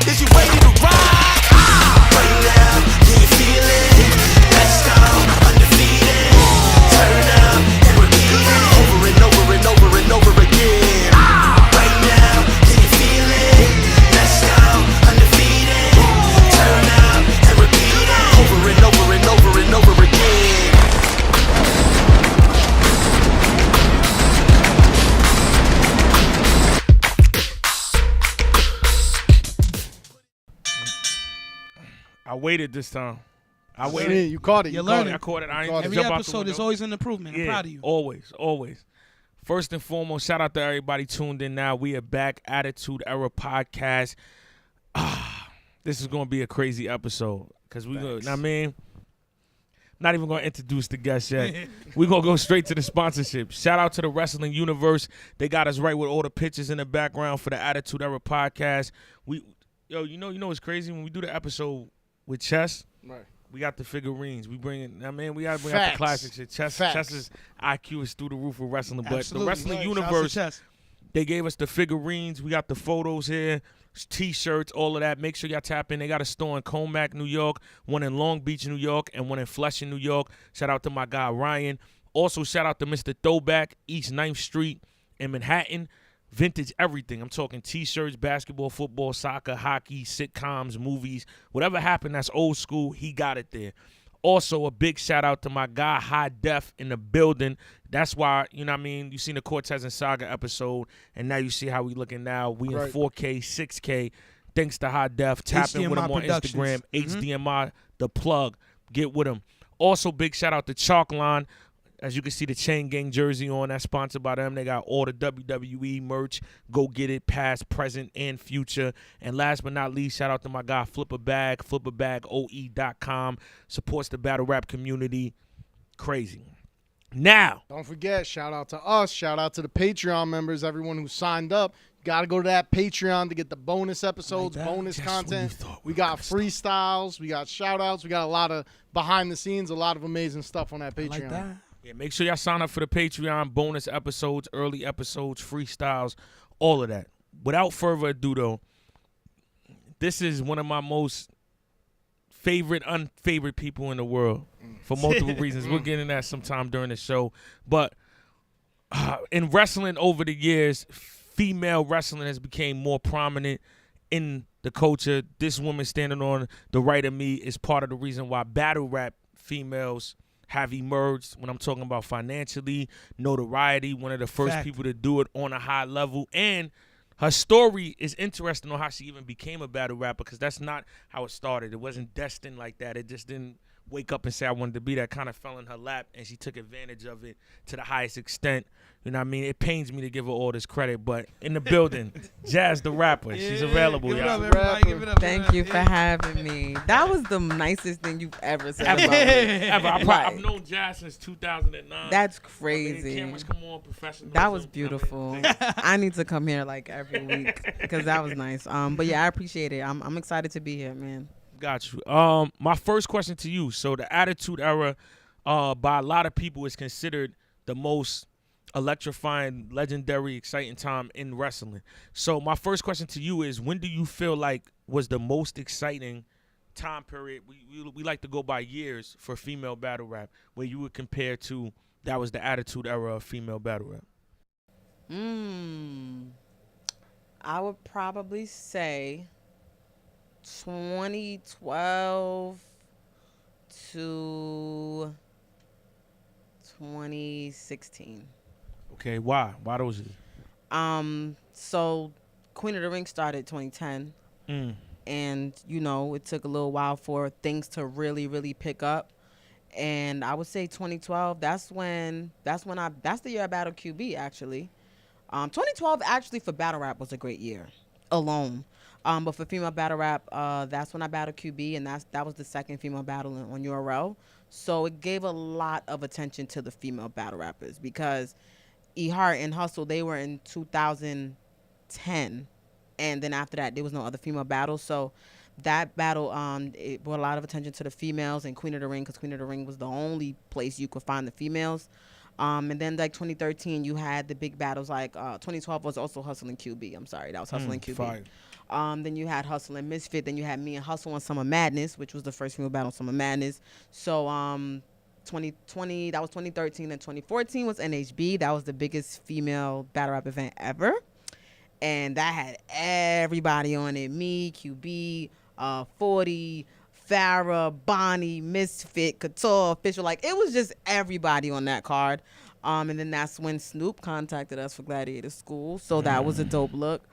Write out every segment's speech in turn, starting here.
Is you ready to ride? Right now, can you feel it? Let's go, undefeated. Turn up and repeat it. Over and over and over and over again. Right now, can you feel it? Let's go, undefeated. Turn up and repeat it. Over and over and over and over again. I waited this time. I See, waited. you caught it. You're You caught learning. I it. caught it. I ain't Every just Every jump out the episode is window. always an improvement. I'm proud of you. Always. First and foremost, shout out to everybody tuned in now. We are back. Attitude Era Podcast. This is going to be a crazy episode because we going to, I mean, not even going to introduce the guests yet. We're going to go straight to the sponsorship. Shout out to the Wrestling Universe. They got us right with all the pictures in the background for the Attitude Era Podcast. You know what's crazy? When we do the episode with Chess, Right. we got the figurines. We bring it. I mean, we got to bring out Facts. the classic shit. Chess's IQ is through the roof with wrestling. But Absolutely. the Wrestling Right. Shouts to Universe, Chess. they gave us the figurines. We got the photos here, T-shirts, all of that. Make sure y'all tap in. They got a store in Comac, New York, one in Long Beach, New York, and one in Flushing, New York. Shout out to my guy, Ryan. Also, shout out to Mr. Throwback, East 9th Street in Manhattan. Vintage everything. I'm talking T-shirts, basketball, football, soccer, hockey, sitcoms, movies. Whatever happened that's old school, he got it there. Also, a big shout out to my guy High Def in the building. That's why, you know what I mean, you seen the Cortez and Saga episode, and now you see how we looking now. We in Right. 4K, 6K. Thanks to High Def. Tap in with HDMI him on Productions. Instagram. Mhm. HDMI, the plug. Get with him. Also, big shout out to Chalk Line. As you can see the Chain Gang jersey on, that's sponsored by them. They got all the WWE merch. Go get it, past, present, and future. And last but not least, shout out to my guy Flip a Bag, flipabagoe.com. Supports the battle rap community. Crazy. Now, Don't forget, shout out to us. Shout out to the Patreon members, everyone who signed up. Got to go to that Patreon to get the bonus episodes, Like that. bonus Just when you content. thought We we got were gonna stop. freestyles. We got shout outs. We got a lot of behind the scenes, a lot of amazing stuff on that I Patreon. like that. yeah, make sure y'all sign up for the Patreon. Bonus episodes, early episodes, freestyles, all of that. Without further ado, though, this is one of my most favorite, unfavorite people in the world for multiple reasons. We'll get into that sometime during the show. But in wrestling over the years, female wrestling has become more prominent in the culture. This woman standing on the right of me is part of the reason why battle rap females have emerged. When I'm talking about financially, notoriety, one of the first Fact. people to do it on a high level. And her story is interesting on how she even became a battle rapper, because that's not how it started. It wasn't destined like that. It just didn't wake up and say I wanted to be that. Kind of fell in her lap, and she took advantage of it to the highest extent. You know what I mean? It pains me to give her all this credit, but in the building, Jazz the rapper, she's available, Give it y'all. up, everybody. Give it up. Thank you for having me. That was the nicest thing you've ever said Ever. about me. Ever. Right. I've known Jazz since 2009. That's I mean, crazy. cameras come on, professional. That was beautiful. I need to come here like every week because that was nice. But yeah, I appreciate it. I'm excited to be here, man. Got you. My first question to you. So the Attitude Era, by a lot of people, is considered the most electrifying, legendary, exciting time in wrestling. So my first question to you is, when do you feel like was the most exciting time period? We like to go by years for female battle rap, where you would compare to that was the Attitude Era of female battle rap. I would probably say 2012 to 2016. Okay, why? Why those years? So Queen of the Ring started 2010. And, you know, it took a little while for things to really, really pick up. And I would say 2012, that's the year I battled QB, actually. 2012, actually, for battle rap was a great year alone. But for female battle rap, that's when I battled QB, and that was the second female battle on URL. So it gave a lot of attention to the female battle rappers, because E Hart and Hustle, they were in 2010. And then after that, there was no other female battles. So that battle, it brought a lot of attention to the females and Queen of the Ring, because Queen of the Ring was the only place you could find the females. And then like 2013, you had the big battles. Like 2012 was also Hustle and QB. I'm sorry, that was Hustle and QB. Fire. Then you had Hustle and Misfit. Then you had me and Hustle on Summer Madness, which was the first female battle on Summer Madness. So 2020, that was 2013, and 2014 was NHB. That was the biggest female battle rap event ever. And that had everybody on it. Me, QB, 40, Farrah, Bonnie, Misfit, Couture, Official. Like, it was just everybody on that card. And then that's when Snoop contacted us for Gladiator School. So that was a dope look.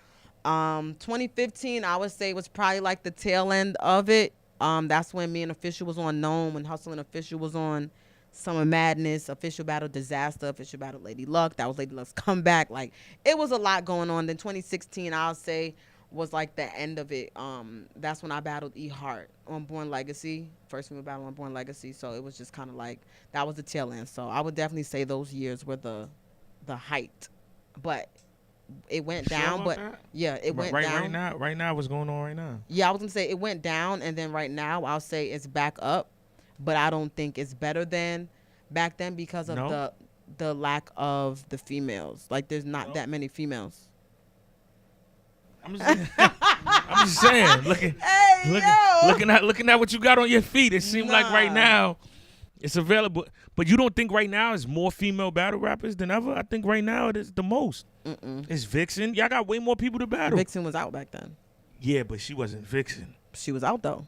2015, I would say, was probably like the tail end of it. That's when me and Official was on Gnome, when Hustle and Official was on Summer Madness, Official Battle Disaster, Official Battle Lady Luck. That was Lady Luck's comeback. Like, it was a lot going on. Then 2016, I'll say, was like the end of it. That's when I battled E Hart on Born Legacy, first female battle on Born Legacy. So it was just kind of like, that was the tail end. So I would definitely say those years were the height. But it went down, but that? yeah, it went down. Right now, what's going on right now? Yeah, I was gonna say it went down, and then right now I'll say it's back up, but I don't think it's better than back then because of the lack of the females. Like, there's not that many females. I'm just saying. Looking at what you got on your feet, it seems like right now it's available. But you don't think right now is more female battle rappers than ever? I think right now it is the most. It's Vixen. Y'all got way more people to battle. Vixen was out back then. Yeah, but she wasn't Vixen. She was out though.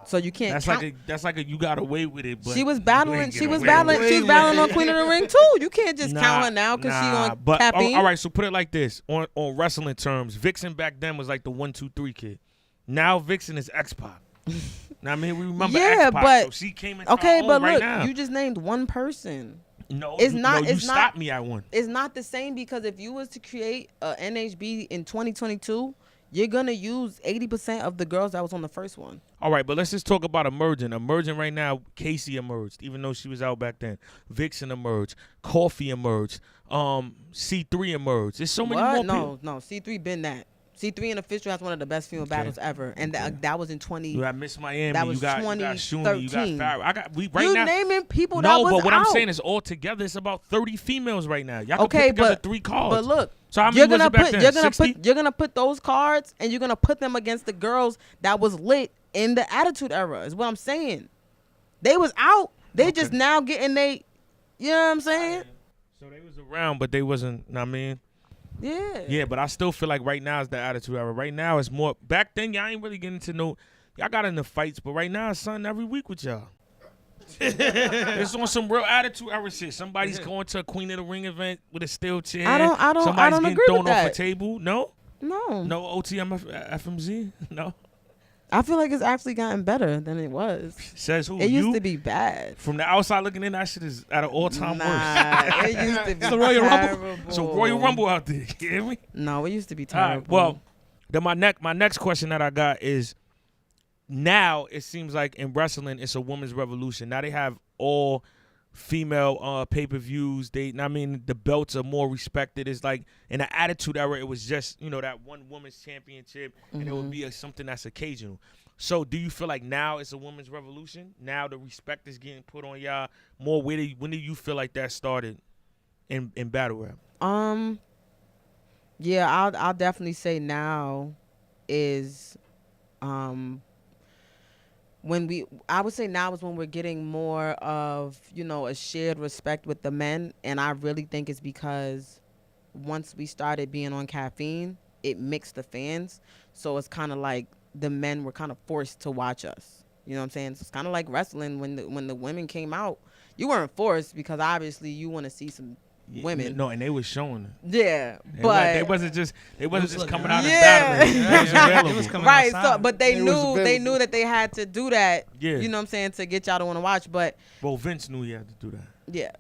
So you can't. That's like a you got away with it. But she was battling. She was battling on Queen of the Ring too. You can't just count her now because she on caffeine. All right, so put it like this: on wrestling terms, Vixen back then was like the 1, 2, 3 kid. Now Vixen is X-Pac. Now, I mean, we remember X-Pac, but so she came in. Okay, but right look, now. you just named one person. No, it's not. No, you stopped me at one. It's not the same because if you was to create a NHB in 2022. You're going to use 80% of the girls that was on the first one. All right, but let's just talk about emerging. Emerging right now, Casey emerged, even though she was out back then. Vixen emerged. Coffee emerged. C3 emerged. There's so many more people. No, C3 been that. C3 and Official has one of the best female battles ever. And that was in 20. You got Miss Miami. That was you got 2013. You got Farrah. Right you now, naming people that was No, but what out. I'm saying is all together, it's about 30 females right now. Y'all can put together 3 cards. But look, so how many was it back then? You're gonna put those cards and you're gonna put them against the girls that was lit in the Attitude Era. Is what I'm saying. They was out. They just now getting you know what I'm saying? So they was around, but they wasn't. I mean. Yeah. Yeah, but I still feel like right now is the Attitude Era. Right now it's more. Back then y'all ain't really getting to know. Y'all got into fights, but right now it's something every week with y'all. It's on some real Attitude Era shit. Somebody's going to a Queen of the Ring event with a steel chair. Somebody's getting thrown off a table. No. No OTM FMZ. No. I feel like it's actually gotten better than it was. Says who? It used to be bad. From the outside looking in, that shit is at an all-time worst. It used to be so Royal Rumble. So Royal Rumble out there. You hear me? No, it used to be terrible. Right, well, then my next question that I got is, now it seems like in wrestling it's a women's revolution. Now they have all female pay-per-views. The belts are more respected. It's like in the Attitude Era, it was just, that one women's championship, and it would be something that's occasional. So do you feel like now it's a women's revolution? Now the respect is getting put on y'all more? When do you feel like that started in battle rap? Yeah, I'll definitely say now is I would say now is when we're getting more of, a shared respect with the men. And I really think it's because once we started being on caffeine, it mixed the fans. So it's kind of like the men were kind of forced to watch us. You know what I'm saying? So it's kind of like wrestling when the women came out. You weren't forced because obviously you want to see some women. No, and they was showing it. Yeah, but they wasn't just coming out and battling. It was coming right. Outside. So, but they knew that they had to do that. Yeah. You know what I'm saying, to get y'all to want to watch. But Vince knew he had to do that. Yeah,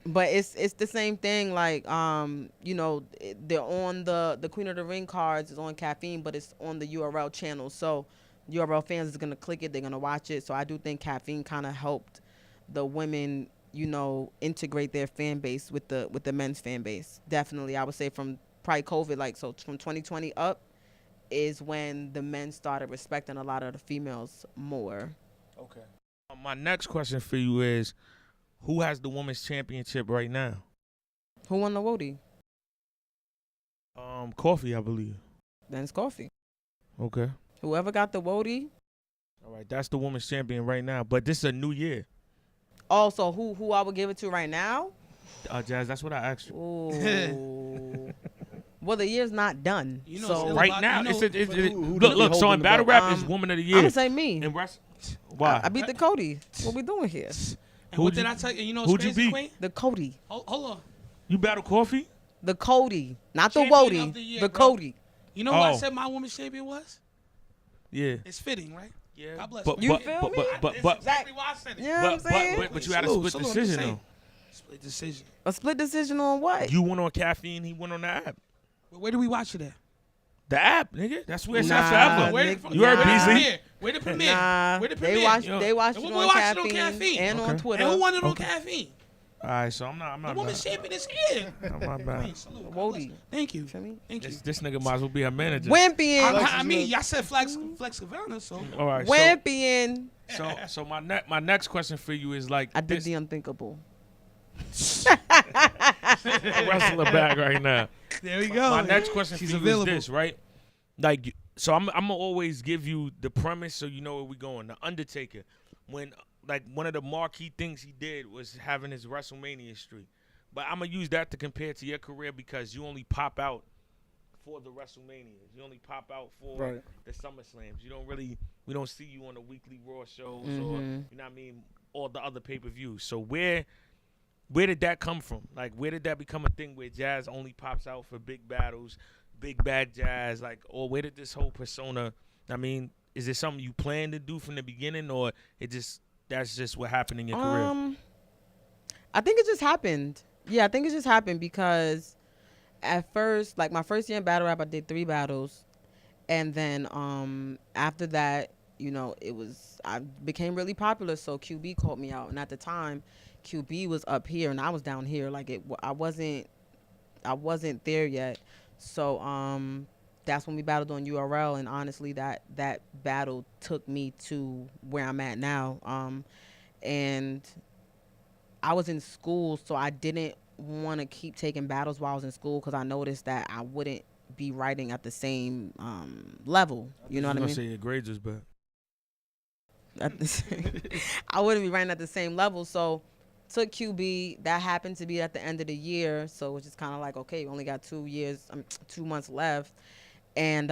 but it's the same thing. Like they're on the Queen of the Ring cards. It's on caffeine, but it's on the URL channel. So URL fans is gonna click it. They're gonna watch it. So I do think caffeine kind of helped the women, integrate their fan base with the men's fan base. Definitely, I would say from probably COVID, from 2020 up, is when the men started respecting a lot of the females more. Okay. My next question for you is, who has the women's championship right now? Who won the Wody? Coffee, I believe. Then it's Coffee. Okay. Whoever got the Wody. All right, that's the women's champion right now. But this is a new year. Also, who I would give it to right now? Jazz, that's what I asked you. Ooh. Well, the year's not done. You know, so still Right about- now, you know, who look. So in holding battle the rap belt? is woman of the I'm year. gonna say me. In rest, why? I beat the Cody. What we doing here? And what Who'd did you- I tell you? You know who'd what's you crazy, beat? Queen? The Cody. Hold on. You battle Coffee? The Cody. Not the Champion of Wody. the year, The bro. Cody. You know who I Oh. said my women's champion was? Yeah. It's fitting, right? Yeah. God bless But you. You feel me? but That's exactly why I said it. You know what I'm saying? but you had a split Salute, I'm decision just saying. though. Split decision. A split decision on what? You went on caffeine. He went on the app. But where do we watch it at? The app, nigga. That's where it's Nah, at forever. Where Nick, the, You heard where the Beasley? premiere? Where the premiere? Nah, Where the they premiere? watched. Yo. They watched And it we on watched it on caffeine, Caffeine. and on Okay. Twitter. And who won it on Okay. caffeine? All right, so I'm not. The women's champion is here. My bad. Queen, salute. God Wody. bless. Thank you. Feel me? Thank you. This nigga might as well be her manager. Wimpian. I mean, y'all said Flex Savannah, so All right. Wimpian. So my next question for you is like I did this the unthinkable. wrestler bag right now. there we go. My next question She's for you available. is this, right? Like, so I'm gonna always give you the premise so you know where we going. The Undertaker, when like one of the marquee things he did was having his WrestleMania streak, but I'm gonna use that to compare to your career because you only pop out for the WrestleManias. You only pop out for Right. the SummerSlams. We don't see you on the weekly Raw shows or you know what I mean, all the other pay-per-views. So where did that come from? Like, where did that become a thing where Jazz only pops out for big battles, big bad Jazz? Like, or where did this whole persona? I mean, is it something you planned to do from the beginning, or that's just what happened in your career? I think it just happened. Yeah, I think it just happened because at first, like my first year in battle rap, I did 3 battles, and then after that, you know, I became really popular. So QB called me out, and at the time, QB was up here and I was down here. Like I wasn't there yet. So that's when we battled on URL, and honestly, that battle took me to where I'm at now. And I was in school, so I didn't want to keep taking battles while I was in school because I noticed that I wouldn't be writing at the same level. You know what I mean? Say your grades was bad. At the same, I wouldn't be writing at the same level. So took QB. That happened to be at the end of the year. So it was just kind of like, okay, we only got 2 months left. And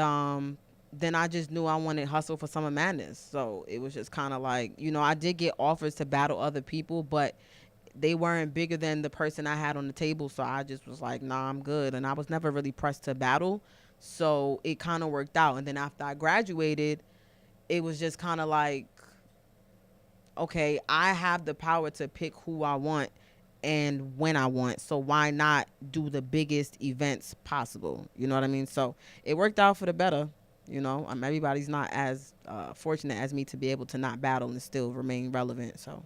then I just knew I wanted Hustle for Summer Madness. So it was just kind of like, you know, I did get offers to battle other people, but they weren't bigger than the person I had on the table. So I just was like, nah, I'm good. And I was never really pressed to battle. So it kind of worked out. And then after I graduated, it was just kind of like, okay, I have the power to pick who I want and when I want. So why not do the biggest events possible? You know what I mean? So it worked out for the better. You know, everybody's not as fortunate as me to be able to not battle and still remain relevant. So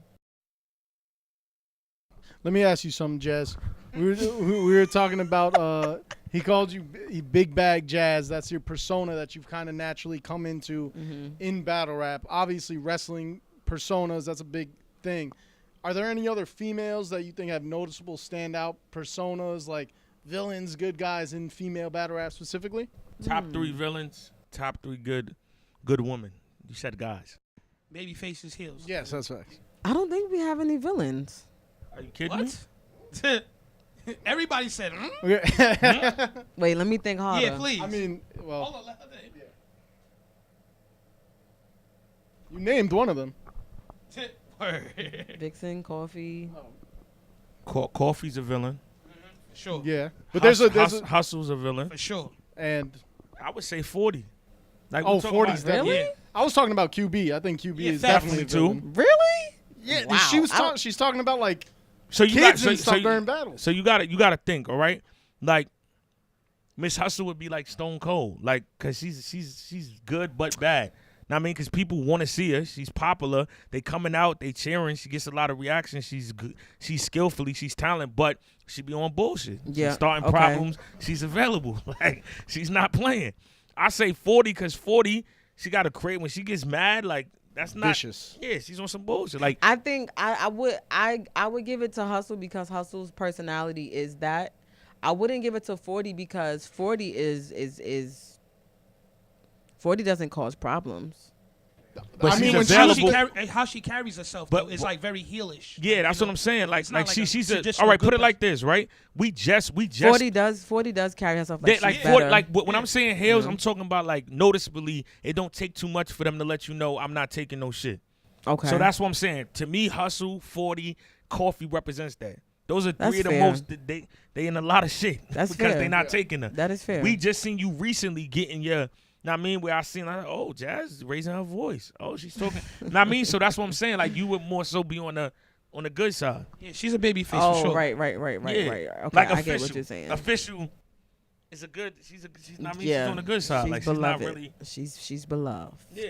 Let me ask you something, Jazz. We were talking about he called you Big Bag Jazz. That's your persona that you've kind of naturally come into in battle rap. Obviously, wrestling personas, that's a big thing. Are there any other females that you think have noticeable standout personas, like villains, good guys in female battle rap specifically? Top 3 villains, top 3 good women. You said guys. baby faces heels. Yes, that's facts. I don't think we have any villains. Are you kidding me? What? Everybody said, hmm? Okay. Wait, let me think harder. Yeah, please. I mean, Hold well, on, let her name. you named one of them. Word. Vixen, Coffee. Coffee's a villain. For sure. Yeah, but there's a Hustle's a villain. For sure. and I would say 40. Like oh, we're talking 40's about- definitely. Really? I was talking about QB. I think QB Yeah, is definitely definitely a too. villain. Really? Yeah, Wow. she was she's talking about like So you kids got and stuff during battles. So you got to think, all right? Like Miss Hustle would be like Stone Cold, like cuz she's good but bad. Know what I mean, cuz people want to see her. She's popular. They coming out, they cheering. She gets a lot of reaction. She's good. She's skillfully, she's talented, but she be on bullshit. Yeah, She's starting okay. problems. She's available. Like she's not playing. I say 40 cuz 40, she got a crate when she gets mad, like that's not Vicious. Yeah, she's on some bullshit. Like I think I would give it to Hustle because Hustle's personality is that. I wouldn't give it to 40 because 40 is 40 doesn't cause problems. But I mean, she's when available. how she carries herself, But- though, is like very heelish. Yeah, Like, that's you what know, I'm saying. Like it's not like a she's a traditional all right. good Put it like person. this, right? We just 40 does carry herself like like she's 40, better. like when I'm saying heels, Yeah. I'm talking about like noticeably. It don't take too much for them to let you know I'm not taking no shit. Okay. So that's what I'm saying. To me, hustle 40 coffee represents that. Those are That's three of the fair. most. They in a lot of shit That's because fair. they not taking her. That is fair. We just seen you recently getting your. Know what I mean, where I seen like, oh, Jazz is raising her voice. Oh, she's talking. Know what I mean, so that's what I'm saying. Like you would more so be on the good side. Yeah, she's a baby face oh, for sure. right. Yeah. Okay, Like I official. get what you're saying. Official is a good. She's not. I mean, Yeah. she's on the good side. She's Like beloved. she's not really. She's beloved. Yeah.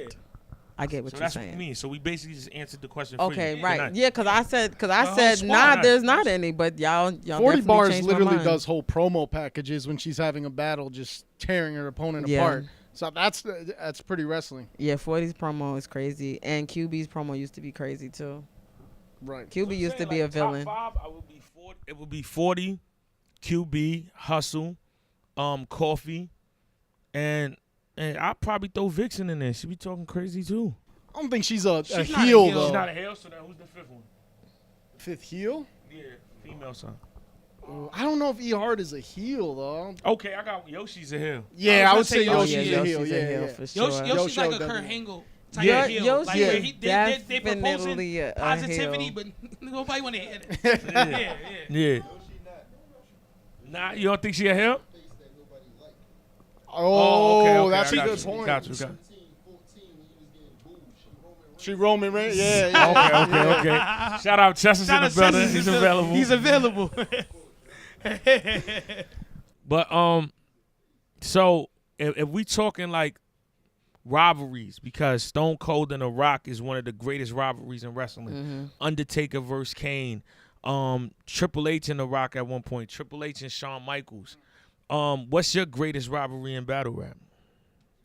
I get what So you're that's saying. what we mean. So we basically just answered the question. For Okay, you. right. Good night. Yeah, because I whole said squad. nah, there's not any, but y'all 40 definitely bars changed my literally mind. does whole promo packages when she's having a battle, just tearing her opponent Yeah. apart. So that's pretty wrestling. Yeah, 40's promo is crazy, and QB's promo used to be crazy too. Right. QB used to be a villain. Top 5, I would be 40. It would be 40, QB, Hustle, Coffee, and I'd probably throw Vixen in there. She be talking crazy too. I don't think she's a She's not a heel, heel. though. She's not a heel, so then who's the fifth one? Fifth heel? Yeah, female son. I don't know if E Hart is a heel though. Okay, I got Yoshi's a heel. Yeah, I would say Yoshi Yoshi's is a heel. Yoshi's Yeah, a heel yeah. for sure. Yoshi's Yoshi like a definitely. Kurt Angle type Yo- of heel. Yoshi Like is where they proposing definitely a positivity, heel. but nobody want to hear it. Yeah. Yeah. Nah, you don't think she a heel? Oh, okay, that's I a got good you. point. Got you. She Roman Reigns. Yeah, yeah. Okay. Shout out Chester's in Shout the out building. Cesar's He's in the- available. He's available. But so if we talking like rivalries, because Stone Cold and The Rock is one of the greatest rivalries in wrestling. Mm-hmm. Undertaker versus Kane. Triple H and The Rock at one point. Triple H and Shawn Michaels. What's your greatest rivalry in battle rap?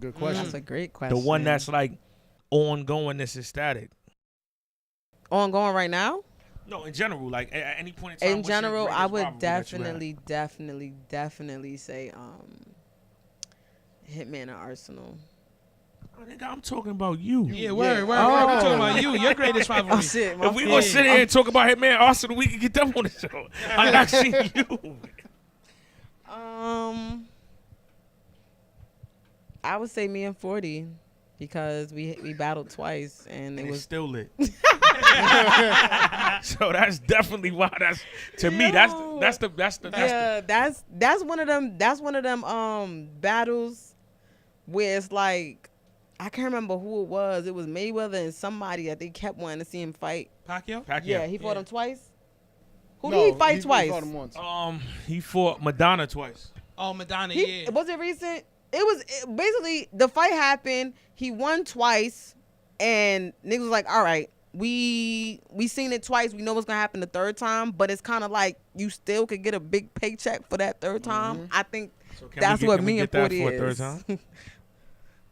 Good question. That's a great question. The one that's like ongoing, that's static. ongoing right now. No, in general, like at any point in time. In what's your general, greatest I would rivalry that you have? definitely say Hitman and Arsenal. Oh, nigga, I'm talking about you. Yeah, word. We're talking about you. Your greatest rivalry. Oh shit! If we gonna sit here and talk about Hitman Arsenal, we can get them on the show. I'm not seeing you. I would say me and 40 because we battled twice and it And it's was still lit. So that's definitely why. That's to me. That's one of them battles where it's like I can't remember who it was. It was Mayweather and somebody that they kept wanting to see him fight. Pacquiao? Yeah, he fought Yeah. him twice. Who No, did he fight twice? He fought him once. he fought Madonna twice. Oh, Madonna, He, yeah. Was it recent? Basically the fight happened. He won twice, and niggas was like, "All right, we seen it twice. We know what's gonna happen the third time, but it's kind of like you still could get a big paycheck for that third time." I think So can that's we what can me we and get that 40 for a third is. time?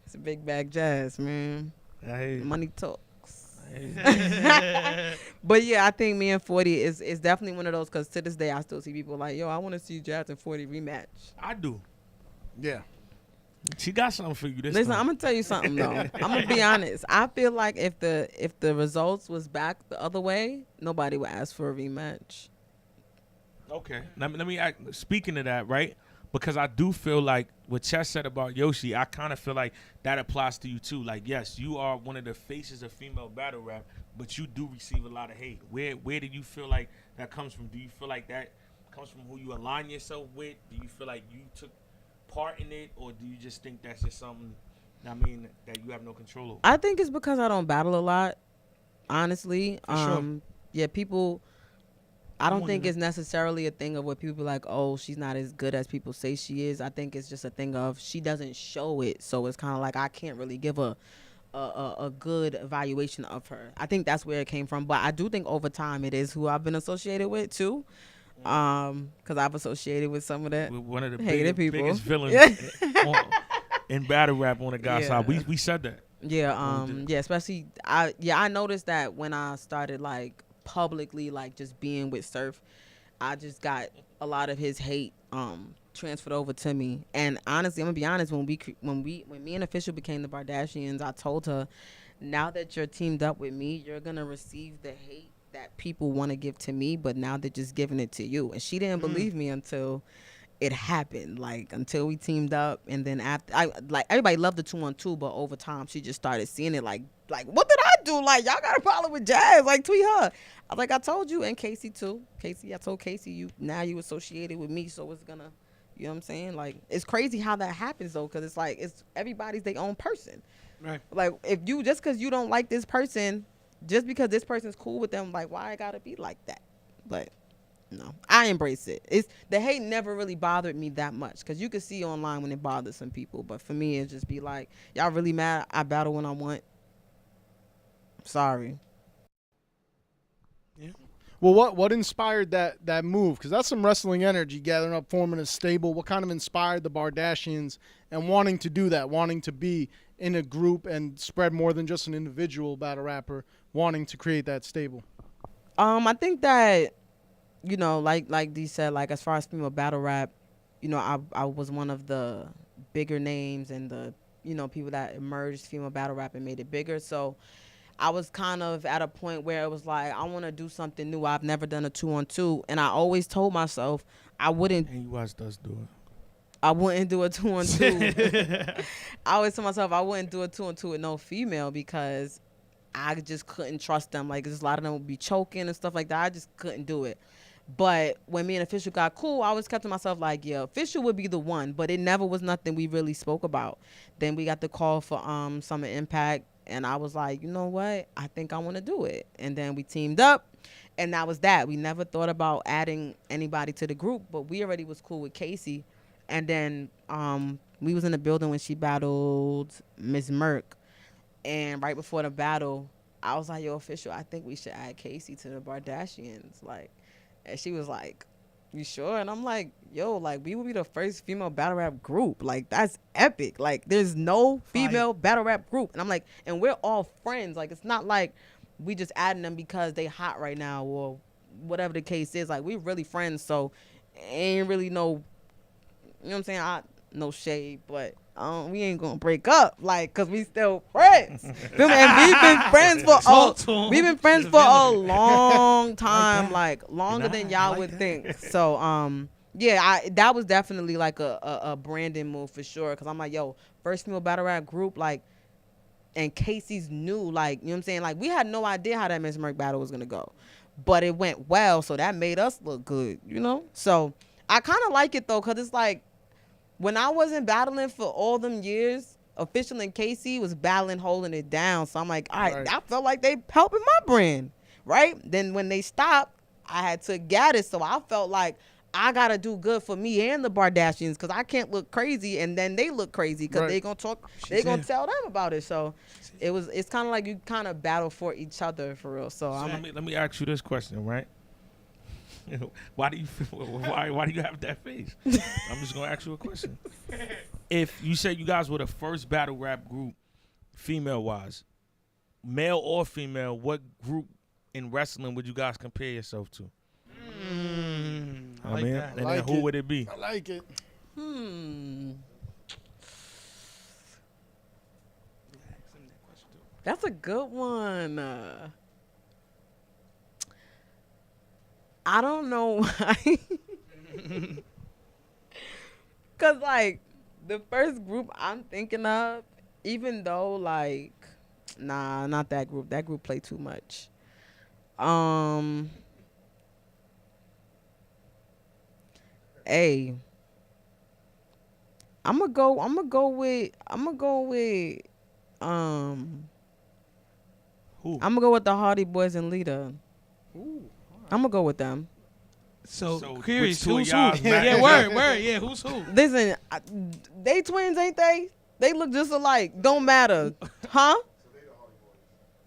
It's a big bag jazz, man. Hey, Money talks. hey. But yeah, I think me and 40 is definitely one of those because to this day I still see people like, yo, I want to see Jazz and 40 rematch. I do. Yeah. She got something for you this Listen, time. I'm gonna tell you something though. I'm gonna be honest. I feel like if the results was back the other way, nobody would ask for a rematch. Okay. Let me act, speaking of that, right? Because I do feel like what Chess said about Yoshi, I kind of feel like that applies to you too. Like, yes, you are one of the faces of female battle rap, but you do receive a lot of hate. Where do you feel like that comes from? Do you feel like that comes from who you align yourself with? Do you feel like you took part in it, or do you just think that's just something, that you have no control over? I think it's because I don't battle a lot, honestly. sure. Yeah, people. I don't think wondering. it's necessarily a thing of what people be like, oh, she's not as good as people say she is. I think it's just a thing of she doesn't show it, so it's kind of like I can't really give a good evaluation of her. I think that's where it came from, but I do think over time it is who I've been associated with too, because I've associated with some of that. We're one of the Hated people. biggest villains in battle rap on the guy's Yeah. side. We said that. Yeah, we did. yeah, especially I noticed that when I started like publicly like just being with Surf, I just got a lot of his hate transferred over to me. And honestly, I'm gonna be honest. When me and Official became the Kardashians, I told her, now that you're teamed up with me, you're gonna receive the hate that people want to give to me, but now they're just giving it to you. And she didn't believe me until it happened, like until we teamed up. And then after, everybody loved the 2-on-2, but over time she just started seeing it like what did I do? Like, y'all got a problem with Jazz, like tweet her. I was like, I told you. And Casey too. I told Casey, you associated with me, so it's gonna, you know what I'm saying? Like, it's crazy how that happens though, because it's like it's everybody's their own person. Right. Like, if you just because you don't like this person, just because this person's cool with them, like, why I gotta be like that? But no, I embrace it. It's the hate never really bothered me that much, because you can see online when it bothers some people, but for me it just be like, y'all really mad I battle when I want. Sorry. Yeah. Well, what inspired that move? Because that's some wrestling energy, gathering up, forming a stable. What kind of inspired the Kardashians and wanting to do that, wanting to be in a group and spread more than just an individual battle rapper, wanting to create that stable? I think that, you know, like Dee said, like as far as female battle rap, you know, I was one of the bigger names and the, you know, people that emerged female battle rap and made it bigger. So I was kind of at a point where it was like, I want to do something new. I've never done a 2-on-2, and I always told myself I wouldn't. And you watched us do it. I wouldn't do a 2-on-2. I always told myself I wouldn't do a 2-on-2 with no female, because I just couldn't trust them. Like, there's a lot of them would be choking and stuff like that. I just couldn't do it. But when me and Official got cool, I always kept to myself like, yeah, Official would be the one. But it never was nothing we really spoke about. Then we got the call for Summer Impact. And I was like, you know what? I think I want to do it. And then we teamed up, and that was that. We never thought about adding anybody to the group, but we already was cool with Casey. And then we was in the building when she battled Miss Merck. And right before the battle, I was like, yo, Official, I think we should add Casey to the Kardashians. Like, and she was like, you sure? And I'm like, yo, like, we would be the first female battle rap group. Like, that's epic. Like, there's no female battle rap group. And I'm like, and we're all friends. Like, it's not like we just adding them because they hot right now or whatever the case is. Like, we really friends, so ain't really no, you know what I'm saying? No shade, but we ain't gonna break up, like, cause we still friends. Feel me? And we've been friends for a long time, like longer than y'all would think. So yeah, that was definitely like a branding move for sure. Cause I'm like, yo, first female battle rap group, like, and Casey's new, like, you know what I'm saying? Like, we had no idea how that Miss Merck battle was gonna go, but it went well, so that made us look good, you know. So I kind of like it though, cause it's like, when I wasn't battling for all them years, Official and Casey was battling, holding it down. So I'm like, all right, I felt like they helping my brand, right? Then when they stopped, I had to get it. So I felt like I got to do good for me and the Kardashians, because I can't look crazy and then they look crazy, because they going to talk, they going to tell them about it. So it's kind of like you kind of battle for each other for real. So let me ask you this question, right? Why do you have that face? I'm just gonna ask you a question. If you said you guys were the first battle rap group, female wise, male or female, what group in wrestling would you guys compare yourself to? I like that. And then who would it be? I like it. That's a good one. I don't know why. Because, like, the first group I'm thinking of, even though, like, nah, not that group. That group played too much. Hey, I'm gonna go with Who? I'm gonna go with the Hardy Boys and Lita. Ooh. I'm gonna go with them. So which curious, two of who's who? y'all's Yeah, Mac? word. Yeah, who's who? Listen, they twins, ain't they? They look just alike. Don't matter, huh?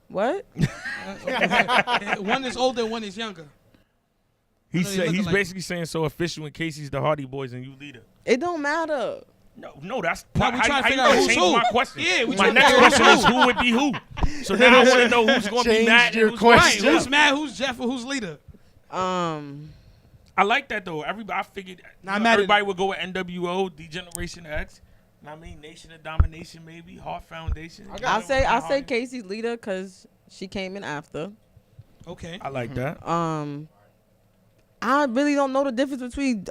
What? One is older, one is younger. He I know they said looking he's like- basically saying so Official and Casey's the Hardy Boys and you leader. It don't matter. No, that's Now we how trying to you figure out gonna who's change who. my question. Yeah, we my trying to next figure out question who's is who would be who. So now I want to know who's gonna be Change mad your and who's question. Right, who's Matt, who's Jeff, or who's Lita? I like that though. I figured Nah, I'm mad at- everybody would go with NWO, D-Generation X. I mean, Nation of Domination, maybe Heart Foundation. I'll say Casey's leader because she came in after. Okay. I like that. I really don't know the difference between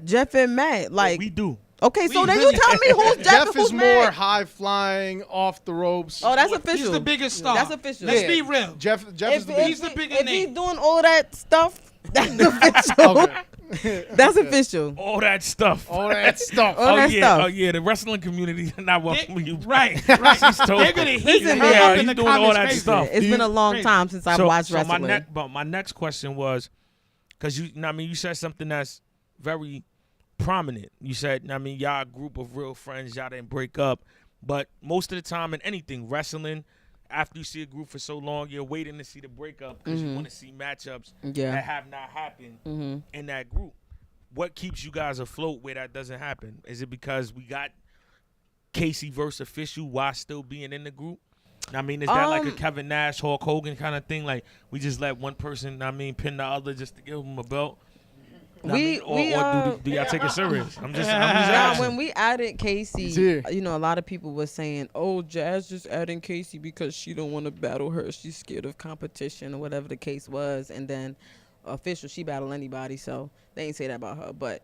Jeff and Matt. Like, we do. okay, so We then really- you tell me who's Jeff and Jeff who's is more Matt. high flying, off the ropes. Oh, that's He's official. the biggest star. That's official. Let's Yeah. be real. Jeff is the He's big. the bigger if name. he's doing all that stuff, that's official. Okay. That's official. All that stuff. All that stuff. All that yeah, stuff. oh yeah, the wrestling community not welcoming you. Right. She's told They're gonna heat Listen, her man, up in he's the doing all comments that crazy. stuff. It's been a long Crazy. time since I've watched wrestling. my next question was, because you said something that's very prominent. You said, y'all a group of real friends, y'all didn't break up, but most of the time in anything, wrestling, after you see a group for so long, you're waiting to see the breakup because you want to see matchups Yeah. that have not happened in that group. What keeps you guys afloat where that doesn't happen? Is it because we got Casey versus official while still being in the group? Is that like a Kevin Nash, Hulk Hogan kind of thing? Like we just let one person, pin the other just to give them a belt? Do y'all take it serious? I'm just Now, asking. when we added He's Casey, here. a lot of people were saying, "Oh, Jazz just adding Casey because she don't want to battle her. She's scared of competition or whatever the case was." And then, official, she battle anybody, so they ain't say that about her. But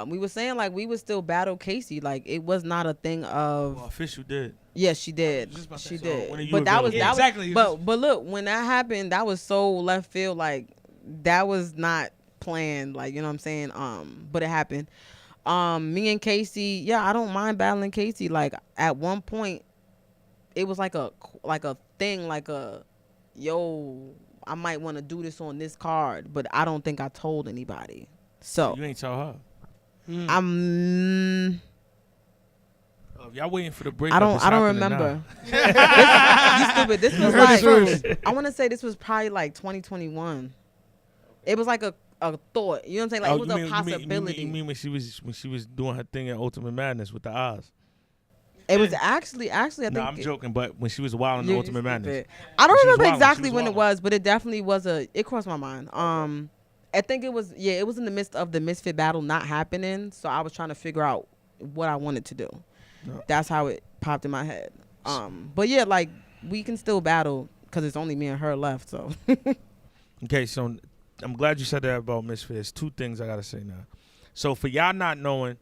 we were saying like we would still battle Casey. Like it was not a thing of. Well, official did. Yes, she did. just about to She say. So, when are did. you But that was available? that Yeah, exactly. was. But look, when that happened, that was so left field. Like that was not planned. Like you know what I'm saying. But it happened. Me and Casey, yeah, I don't mind battling Casey. Like at one point, it was like a thing, like yo, I might want to do this on this card, but I don't think I told anybody. So You ain't tell her. I'm. Oh, if y'all waiting for the breakup. I it's don't happening remember. now. You stupid. This was heard it like first. I want to say this was probably like 2021. It was like a thought. You know what I'm saying? Like Oh, it was you a mean- possibility. You mean when she was doing her thing at Ultimate Madness with the Oz? It was actually I think. No, I'm joking. But when she was wild in You- the Ultimate Madness, I don't She was remember wildin', exactly she was when it wildin'. was, but it definitely was it crossed my mind. I think it was in the midst of the Misfit battle not happening, so I was trying to figure out what I wanted to do. No. That's how it popped in my head. But yeah, like we can still battle because it's only me and her left. So okay. So I'm glad you said that about Misfit. There's two things I gotta say now. So for y'all not knowing,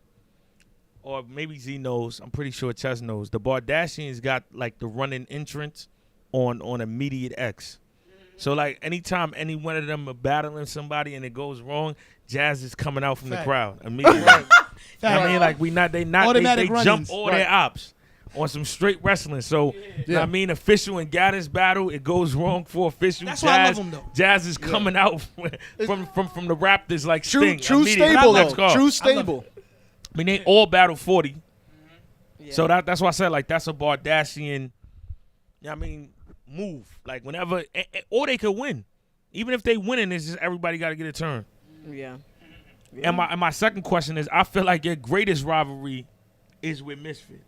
or maybe Z knows, I'm pretty sure Chess knows, the Kardashians got like the running entrance on Immediate X. So like anytime any one of them are battling somebody and it goes wrong, Jazz is coming out from the Fact. crowd immediately. I mean, like they Automatic jump run-ins. all their ops on some straight wrestling. So Yeah. I mean, official and Gaddis battle, it goes wrong for official. That's Jazz, why I love 'em, though. Jazz is coming out from the Raptors like True Sting. stable immediately. Next though. call. True stable. I mean, they all battle 40. yeah. So that's why I said like that's a Kardashian. Move like whenever, or they could win. Even if they winning, it's just everybody got to get a turn. yeah. And my second question is, I feel like your greatest rivalry is with Misfit.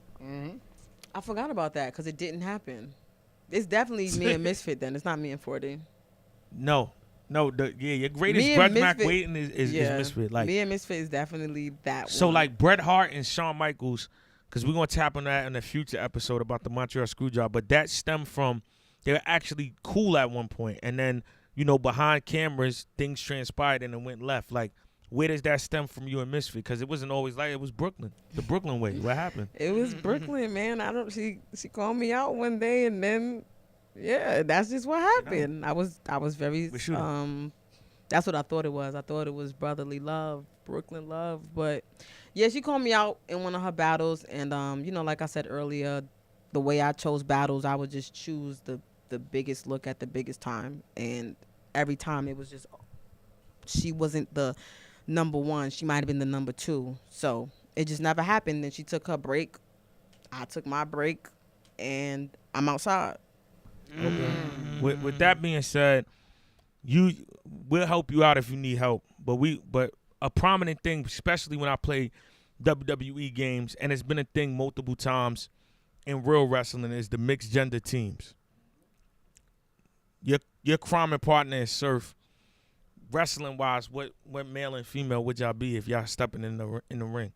I forgot about that because it didn't happen. It's definitely me and Misfit then. It's not me and 40. No, your greatest Me and Bret Misfit- McWayton is Misfit. Like me and Misfit is definitely that so, one. like Bret Hart and Shawn Michaels, because we're gonna tap on that in a future episode about the Montreal Screwjob. But that stemmed from they were actually cool at one point, and then behind cameras things transpired and it went left. Like where does that stem from you and Misfit? Because it wasn't always like it was Brooklyn, the Brooklyn way. What happened? It was Brooklyn, man. She called me out one day and then that's just what happened. I was very We shooting. that's what I thought it was. I thought it was brotherly love, Brooklyn love, but yeah, she called me out in one of her battles and like I said earlier, the way I chose battles, I would just choose the biggest look at the biggest time, and every time it was just she wasn't the number one, she might have been the number two, so it just never happened. Then she took her break, I took my break, and I'm outside. Okay. With that being said, we'll help you out if you need help. But a prominent thing, especially when I play WWE games, and it's been a thing multiple times in real wrestling, is the mixed gender teams. Your crime partner is Surf. wrestling wise, what male and female would y'all be if y'all stepping in the ring?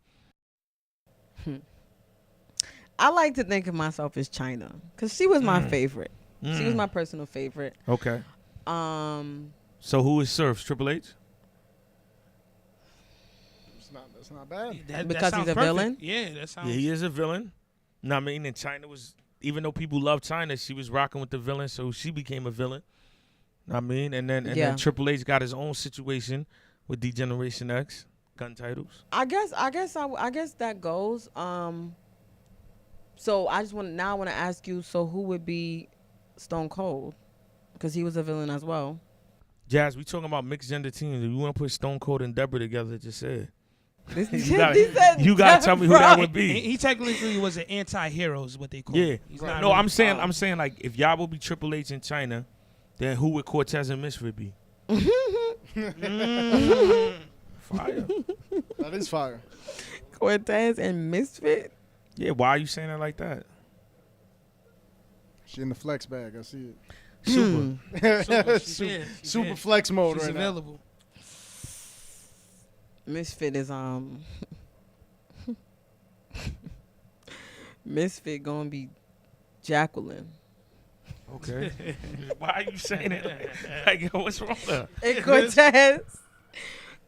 I like to think of myself as China because she was my favorite. She was my personal favorite. Okay. So who is Surf? Triple H? That's not bad. Because sounds he's a perfect. villain? Yeah, that sounds. Yeah, he is a villain. No, I mean, and China was, even though people love China, she was rocking with the villain, so she became a villain. I mean, and then Triple H got his own situation with D-Generation X, gun titles. I guess that goes. So I want to ask you. So who would be Stone Cold? Because he was a villain as well. Jazz, we talking about mixed gender teams. If you want to put Stone Cold and Deborah together, just say it. You gotta tell me who that would be. He technically was an anti-hero, is what they call. Yeah. Him. He's not No, really- I'm saying like if y'all would be Triple H in China, then who would Cortez and Misfit be? Fire. That is fire. Cortez and Misfit. Yeah, why are you saying it like that? She in the flex bag. I see it. Super. Super flex mode She's right available. Misfit is Misfit gonna be Jacqueline. Okay. Why are you saying it? Like, yo, what's wrong with her? And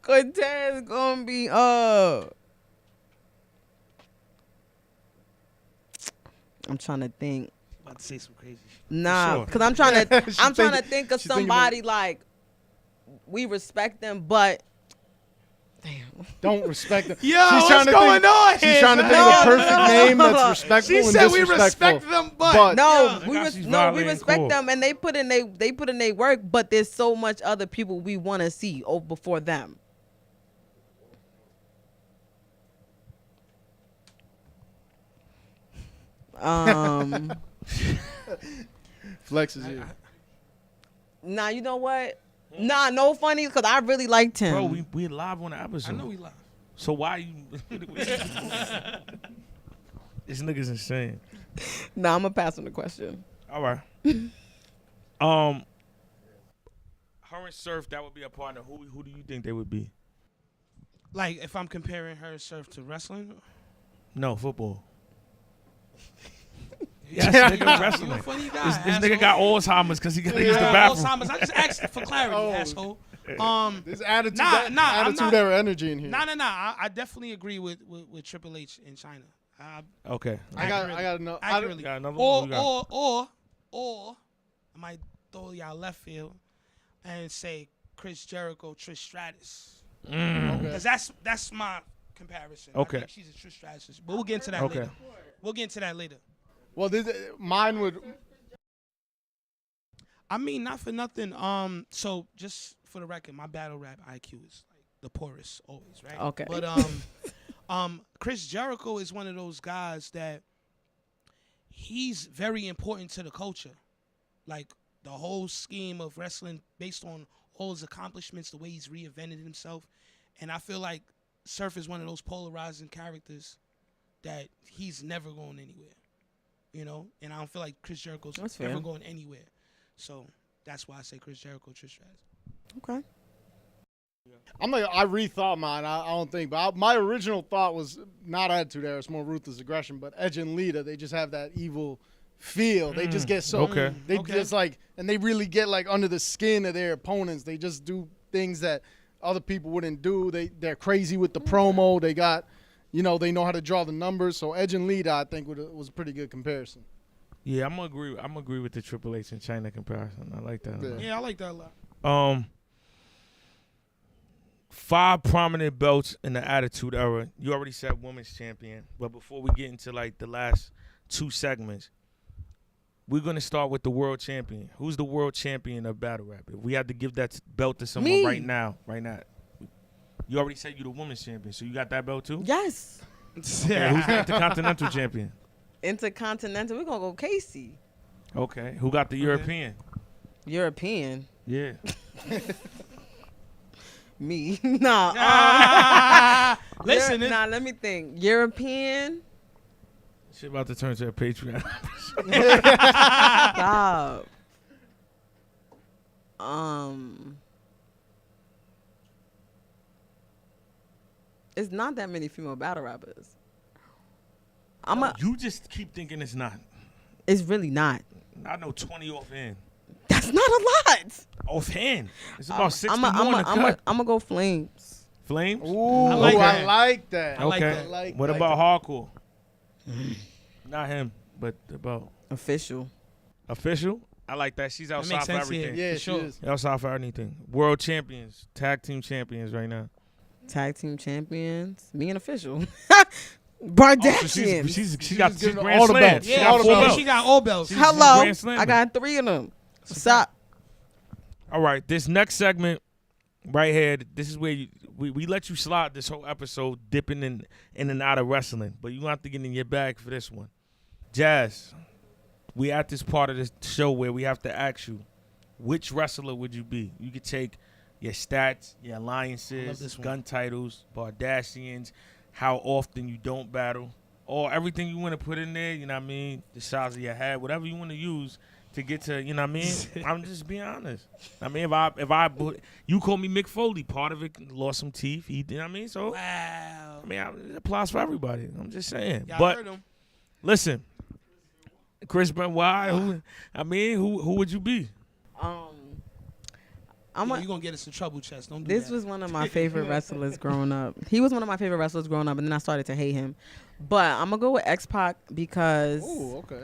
Cortez gonna be I'm trying to think. About to say some crazy shit. Nah, Sure. because I'm trying to She I'm trying to thinking- think of she thinking somebody like we respect them, but damn. now. Don't respect them. Yo, what's going on here? She's trying to think No, of a perfect no. name that's respectful She and said we disrespectful. respect them, but No, I we got she's we violating respect code. them, and they put in they work. But there's so much other people we want to see over before them. Flex is here. Nah, you know what? Nah, no funny, because I really liked him. Bro, we live on the episode. I know we live. So why you? This nigga's insane. Nah, I'm gonna pass on the question. All right. Her and Surf, that would be a partner. Who do you think they would be? Like if I'm comparing her surf to wrestling. No, football. Yes, nigga, You a wrestling. funny This guy. nigga got Alzheimer's because he got to use the bathroom. Alzheimer's. I just asked for clarity, Oh. asshole. There's attitude, I'm attitude not- era energy in here. Nah. I definitely agree with Triple H in China. Okay. I got to know. Accurately. got another one? Who you got? Or I might throw y'all left field and say Chris Jericho, Trish Stratus. Because that's my comparison. Okay. I think she's a Trish Stratus. But we'll get into that Okay. later. We'll get into that later. Well, mine would. I mean, not for nothing. So just for the record, my battle rap IQ is like the poorest always, right? Okay. But Chris Jericho is one of those guys that he's very important to the culture. Like the whole scheme of wrestling based on all his accomplishments, the way he's reinvented himself. And I feel like Surf is one of those polarizing characters that he's never going anywhere. You know? And I don't feel like Chris Jericho's That's fair. ever going anywhere. So that's why I say Chris Jericho, Trish Stratus. Okay. I rethought mine. I don't think, but my original thought was not attitude era. It's more ruthless aggression. But Edge and Lita, they just have that evil feel. They just get so. Okay. They Okay. just like, and they really get like under the skin of their opponents. They just do things that other people wouldn't do. They're crazy with the promo. They got, they know how to draw the numbers. So Edge and Lita, I think, was a pretty good comparison. Yeah, I'm gonna agree with the Triple H and China comparison. I like that. Yeah. Yeah, I like that a lot. 5 prominent belts in the Attitude Era. You already said women's champion, but before we get into like the last 2 segments, we're gonna start with the world champion. Who's the world champion of battle rap? If we had to give that belt to someone Me. right now. You already said you're the women's champion, so you got that belt too? Yes. Okay, who's the Intercontinental champion? Intercontinental. We're gonna go Casey. Okay, who got the European? European. Yeah. Me. Nah. Listen, Nah. Let me think. European. Shit about to turn to a Patreon. Stop. It's not that many female battle rappers. You just keep thinking it's not. It's really not. I know 20 offhand. That's not a lot. Offhand. It's about 60 more in the I'm cut. gonna go Flames. Flames? Ooh, I like I that. like that. I like Okay. that. What like about hardcore? Not him, but about Official. official. I like that. She's outside makes for sense, everything. Yeah, For she sure. is. Outside for anything. World champions, tag team champions right now. Tag team champions. Me and Official. Oh, so Bardashians. she got giving Grand all the Slams. belts. She Yeah, got all the four belts. belts. she got all belts. She's Hello. Grand Slamming. I got 3 of them. What's up? All right, this next segment right here, this is where we let you slide this whole episode, dipping in and out of wrestling, but you have to get in your bag for this one. Jazz, we at this part of the show where we have to ask you, which wrestler would you be? You could take your stats, your I love alliances, this one. gun titles, Kardashians, how often you don't battle, or everything you want to put in there, you know what I mean, the size of your head, whatever you want to use to get to, you know what I mean? I'm just being honest. I mean, you call me Mick Foley, part of it lost some teeth, you know what I mean? So, Wow. I mean, it applies for everybody. I'm just saying. Y'all But heard him. listen, Chris Benoit, who would you be? You're going to get us in trouble, Chess. Don't do This that. was one of my favorite wrestlers growing up. He was one of my favorite wrestlers growing up, and then I started to hate him. But I'm gonna go with X-Pac because Ooh, okay.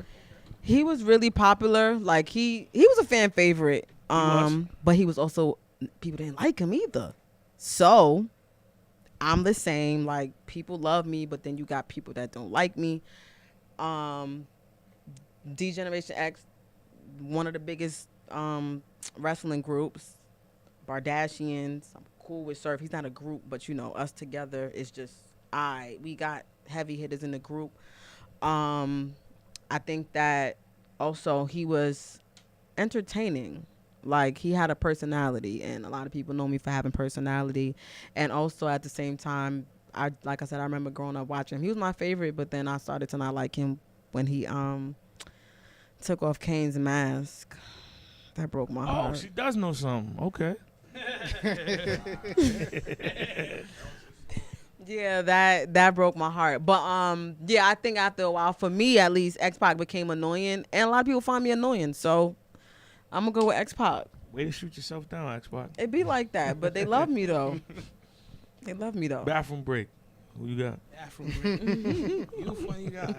he was really popular. Like he was a fan favorite. was. But he was also, people didn't like him either. So I'm the same. Like, people love me, but then you got people that don't like me. D Generation X, one of the biggest wrestling groups. Kardashians. I'm cool with Surf. He's not a group, but you know, us together is just we got heavy hitters in the group. I think that also he was entertaining. Like, he had a personality, and a lot of people know me for having personality. And also at the same time, like I said, I remember growing up watching him. He was my favorite, but then I started to not like him when he took off Kane's mask. That broke my Oh, heart. she does know something. Okay. Yeah, that broke my heart. But yeah, I think after a while, for me at least, X-Pac became annoying, and a lot of people find me annoying. So I'm gonna go with X-Pac. Way to shoot yourself down, X-Pac. It be like that, but they love me though. They love me though. Bathroom break. Who you got? Afro You a funny guy.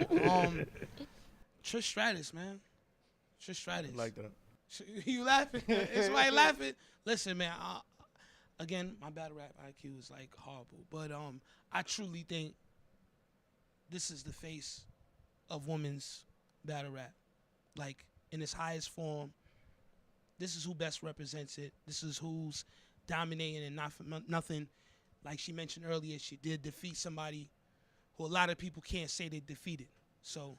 Trish Stratus, man. Trish Stratus. Like that. You laughing? It's why laughing. Listen, man. Again, my battle rap IQ is like horrible, but I truly think this is the face of women's battle rap, like in its highest form. This is who best represents it. This is who's dominating, and not for nothing. Like she mentioned earlier, she did defeat somebody who a lot of people can't say they defeated. So.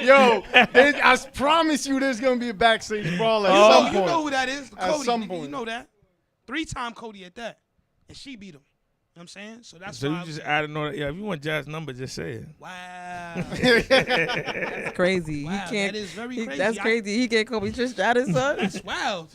Yo, I promise you there's going to be a backstage brawl at some point. You know who that is? At Cody. some You point. know that. 3-time Cody at that. And she beat him. You know what I'm saying? So that's So why you just added on. Yeah, if you want Jazz number, just say it. Wow. That's crazy. Wow, He can't. that is very crazy. That's crazy. He can't call me Trish Stratus, son. That's wild.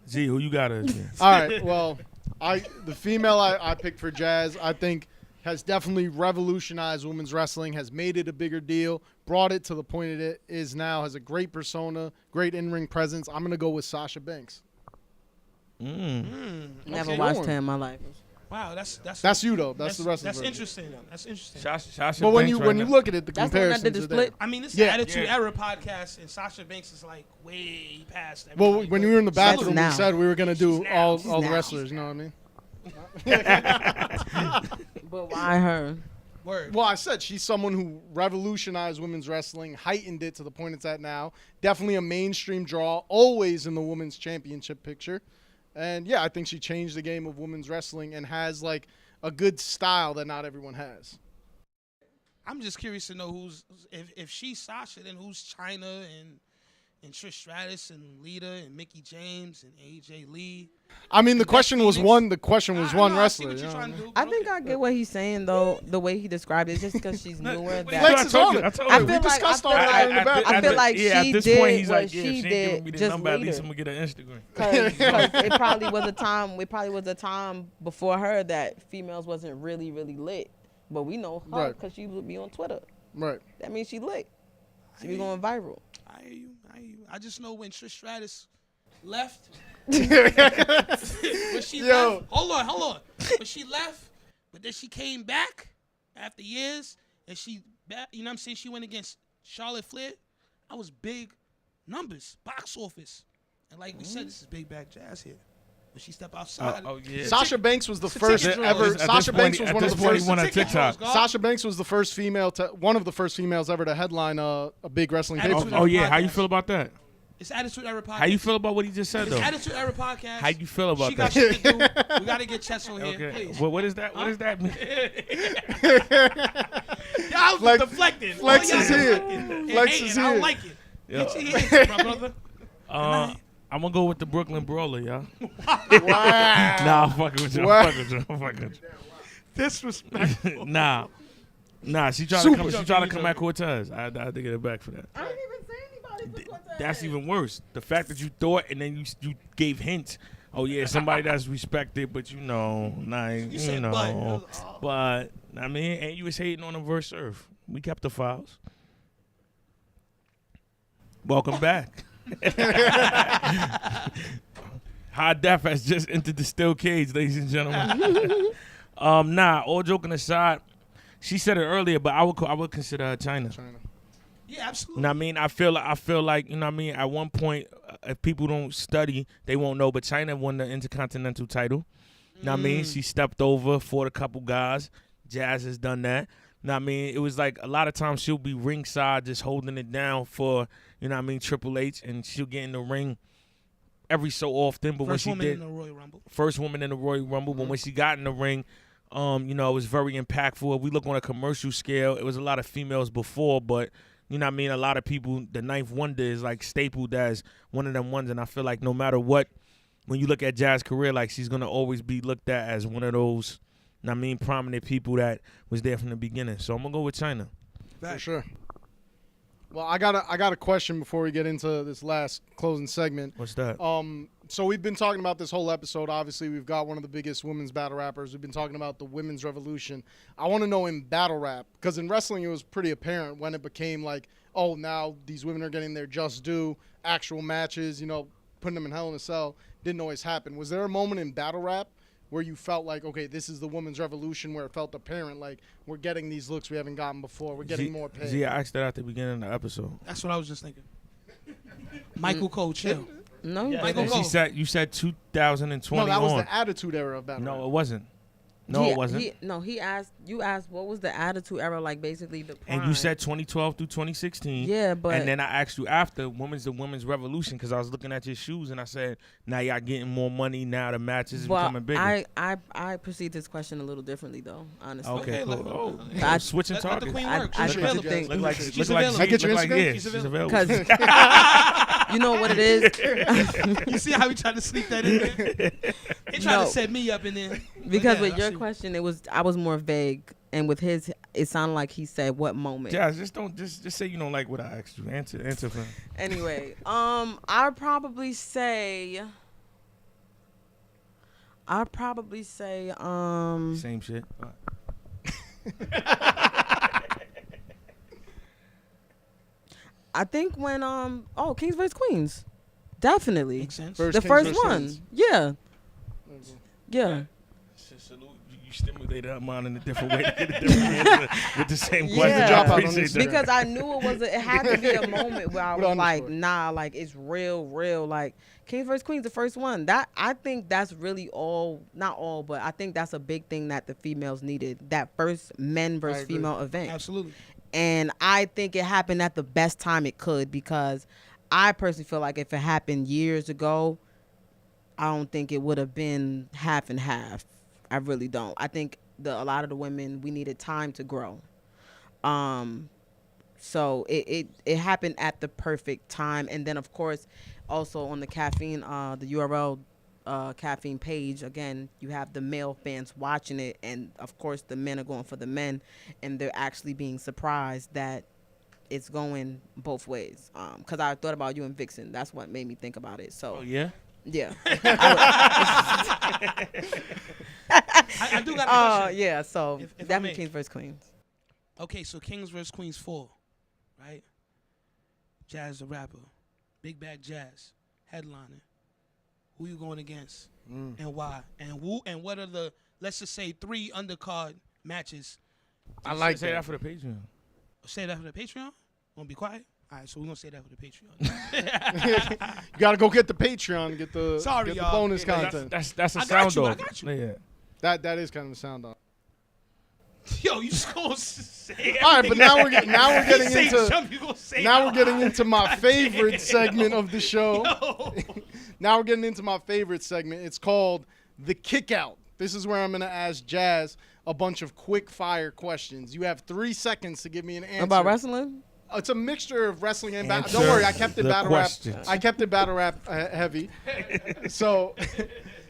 G, who you got as again? All right, well, the female I picked for Jazz, I think, has definitely revolutionized women's wrestling, has made it a bigger deal, brought it to the point it is now, has a great persona, great in-ring presence. I'm going to go with Sasha Banks. Never Okay. watched her in my life. Wow, That's you, though. That's the rest of That's the interesting. That's interesting. Sasha But when Banks you right when you now. look at it, the That's the one that comparisons did the are there. split? I mean, this is Yeah. the Attitude Yeah. Era podcast, and Sasha Banks is like way past that. Well, when we were in the bathroom, we now. said we were going to do all the now. wrestlers, you know what I mean? But why her? Word. Well, I said she's someone who revolutionized women's wrestling, heightened it to the point it's at now. Definitely a mainstream draw, always in the women's championship picture. And yeah, I think she changed the game of women's wrestling and has like a good style that not everyone has. I'm just curious to know if she's Sasha, then who's China, and and Trish Stratus and Lita and Mickey James and AJ Lee. I mean, the And question Beth was Phoenix. one. The question was one I see wrestler. what you're you know trying what to I mean? do. I but think okay. I get what he's saying though. The way he described it, just because she's newer. Wait, that Flex I is told on you. it. I told I you. feel We like discussed I all feel that like in the back. I feel like yeah, at she this did point, he's what like, she she ain't did giving me the just number. At least later. I'm gonna get an Instagram. Because it probably was a time. It probably was a time before her that females wasn't really lit. But we know her Right. because she would be on Twitter. Right. That means she lit. She be Hey. going viral. I hear you. I just know when Trish Stratus left. When she Yo. left. Hold on. When she left, but then she came back after years, and she back. You know what I'm saying? She went against Charlotte Flair. That was big numbers, box office, and like we said, this is Big Bad Jazz here. When she step outside, Oh yeah. Sasha Banks was the It's a first ticket ever. draws. Sasha Banks was at one of this the point, first. he went on Ticket TikTok. draws, Sasha Banks was the first female, one of the first females ever to headline a big wrestling pay per Attitude view. Oh yeah. How you Podcast. feel about that? It's Attitude Era podcast. How you feel about what he just said It's though? Attitude Era podcast. How you feel about She got that? shit to do. We gotta get Chess on here, Okay. please. What is that? What does that mean? Y'all Flex- deflecting. Flex All y'all is here. deflecting and Flex hating. is I don't here. like it. Yo. Get your hands up, my brother. I'm gonna go with the Brooklyn Brawler, y'all. Wow. Nah, I'm fucking with you. Wow. I'm fucking with you. I'm fucking with Disrespect. you. Nah. She tried Super. to come. She tried to come at Cortez. I had to get it back for that. I didn't even say anybody. That's even worse. The fact that you thought and then you gave hints. Oh yeah, somebody that's respected, but you said know. but. But I mean, and you was hating on the verse Earth. We kept the files. Welcome back. High Def has just entered the steel cage, ladies and gentlemen. All joking aside, she said it earlier, but I would consider her China. Yeah, absolutely. You know what I mean? I feel like, you know what I mean, at one point, if people don't study, they won't know, but China won the Intercontinental title. You know what I mean? She stepped over, fought a couple guys. Jazz has done that. You know what I mean? It was like a lot of times she'll be ringside just holding it down for, you know what I mean, Triple H, and she'll get in the ring every so often. But First when she woman did, in the Royal Rumble. first woman in the Royal Rumble, but when she got in the ring, you know, it was very impactful. If we look on a commercial scale, it was a lot of females before, but you know what I mean? A lot of people, the Ninth Wonder is like stapled as one of them ones, and I feel like no matter what, when you look at Jazz's career, like she's going to always be looked at as one of those, you know what I mean, prominent people that was there from the beginning. So I'm going to go with China. For sure. Well, I got a question before we get into this last closing segment. What's that? So we've been talking about this whole episode. Obviously, we've got one of the biggest women's battle rappers. We've been talking about the women's revolution. I want to know in battle rap, because in wrestling it was pretty apparent when it became like, oh, now these women are getting their just due, actual matches, you know, putting them in Hell in a Cell. Didn't always happen. Was there a moment in battle rap where you felt like, okay, this is the women's revolution, where it felt apparent, like we're getting these looks we haven't gotten before, we're getting more pay? Z, I asked that at the beginning of the episode. That's what I was just thinking. Michael Cole, chill. No, you Michael didn't. Cole. You said 2020 No, that was on. the attitude era of battle rap. No, it wasn't. No, it wasn't. You asked what was the attitude era like, basically the prime. And you said 2012 through 2016. Yeah, but And then I asked you after the women's revolution, because I was looking at your shoes and I said, now y'all getting more money. Now the matches is becoming bigger. I perceived this question a little differently though, honestly. Okay, Okay, cool. let- I- Switching Let the targets. queen I- work. I She's appreciate available. you, Jazz. Look like She's look like available. Can I get your look like- Instagram? yeah, She's she's available. available. Because you know what it is. You see how we tried to sneak that in there? He tried No. to set me up in there. Because Yeah, with I your see. question, I was more vague, and with his, it sounded like he said what moment. Jazz, just say you don't like what I asked you. Answer for him. Anyway, I'd probably say, Same shit. I think when Kings vs Queens, definitely Makes sense. First the Kings first vs. one. Queens. Yeah. Salute. You stimulated her mind in a different way to get a different answer with the same question. Yeah. I Drop out on appreciate Instagram. that. Because I knew it had to be a moment where I With was like, underscore. nah, like it's real. Like Kings vs Queens, the first one. That I think that's really not all, but I think that's a big thing that the females needed. That first men versus agree. female event. Absolutely. And I think it happened at the best time it could, because I personally feel like if it happened years ago, I don't think it would have been half and half. I really don't. I think a lot of the women, we needed time to grow. So it happened at the perfect time. And then, of course, also on the caffeine, the URL caffeine page, again, you have the male fans watching it. And, of course, the men are going for the men. And they're actually being surprised that it's going both ways. Because I thought about you and Vixen. That's what made me think about it. So, Oh, yeah? yeah. I do got a question. Yeah, so If I definitely may. Kings vs. Queens. Okay, so Kings vs. Queens 4, right? Jazz the rapper. Big Bag Jazz. Headlining. Who you going against? And why? And what are the, let's just say, 3 undercard matches? I like Say that. that for the Patreon. Say that for the Patreon? Want to be quiet? All right, so we're going to say that for the Patreon. You gotta go get the Patreon and get the Sorry, get the y'all. bonus Yeah, content. That's a I sound got you, I dog. got you. Yeah. That is kind of a sound off. Yo, you just going to say All right, but now we're getting say into something, you gonna say now out we're getting loud. into my favorite segment of the show. Yo. Now we're getting into my favorite segment. It's called the kick out. This is where I'm gonna ask Jazz a bunch of quick fire questions. You have 3 seconds to give me an answer. About wrestling? It's a mixture of wrestling and battle. Answer Don't worry, I kept it the battle questions. rap. I kept it battle rap heavy. So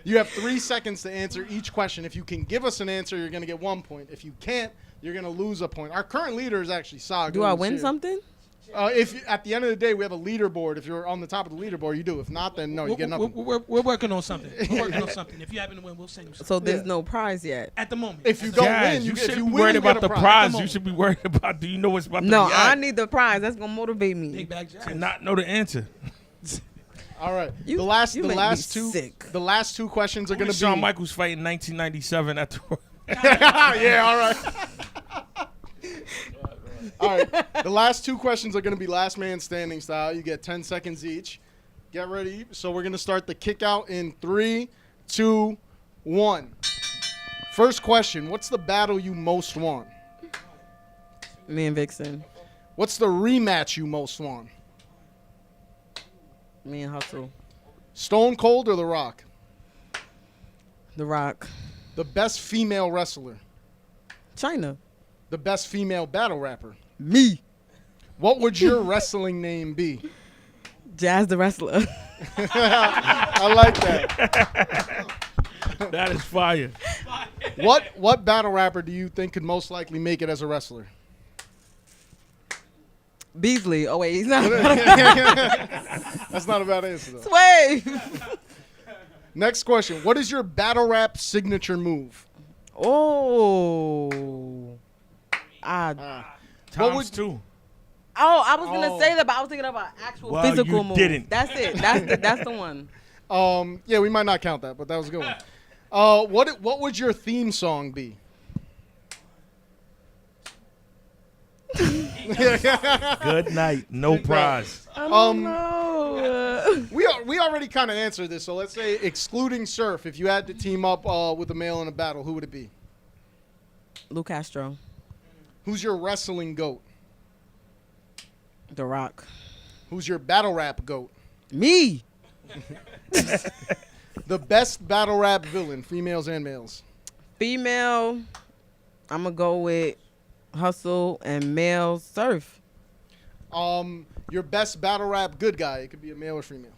you have 3 seconds to answer each question. If you can give us an answer, you're gonna get 1 point. If you can't, you're gonna lose a point. Our current leader is actually Saga. Do I who's win here. something? If at the end of the day we have a leaderboard, if you're on the top of the leaderboard, you do. If not, then no, you get nothing. We're working on something. We're working on something. If you happen to win, we'll send you something. So there's Yeah. no prize yet. At the moment. If you At the don't moment. Jazz, win, you if shouldn't you be win, worried you get about a the prize. prize. Come You on. should be worried about, do you know what's about No, to be I at? need the prize. That's gonna motivate me. Big Bag Jazz. To not know the answer. All right. You- the last you make me sick. the last 2 questions are Who gonna did be Shawn Michaels fight in 1997 at the yeah, all right. All right. The last 2 questions are going to be last man standing style. You get 10 seconds each. Get ready. So we're going to start the kick out in 3, 2, 1. First question, what's the battle you most want? Me and Vixen. What's the rematch you most want? Me and Hustle. Stone Cold or The Rock? The Rock. The best female wrestler? China. The best female battle rapper? Me. What would your wrestling name be? Jazz the wrestler. I like that. That is fire. What battle rapper do you think could most likely make it as a wrestler? Beasley. Oh wait, he's not. That's not a bad answer though. Swave. Next question. What is your battle rap signature move? Oh. What would- Times 2. I was gonna Oh. say that, but I was thinking about actual Well, physical you move. didn't. That's it. That's the one. Yeah, we might not count that, but that was a good one. What would your theme song be? Good night. No prize. No. We already kind of answered this, so let's say excluding Surf, if you had to team up with a male in a battle, who would it be? Lou Castro. Who's your wrestling goat? The Rock. Who's your battle rap goat? Me. The best battle rap villain, females and males. Female. I'm gonna go with Hustle, and male Surf. Your best battle rap good guy. It could be a male or female.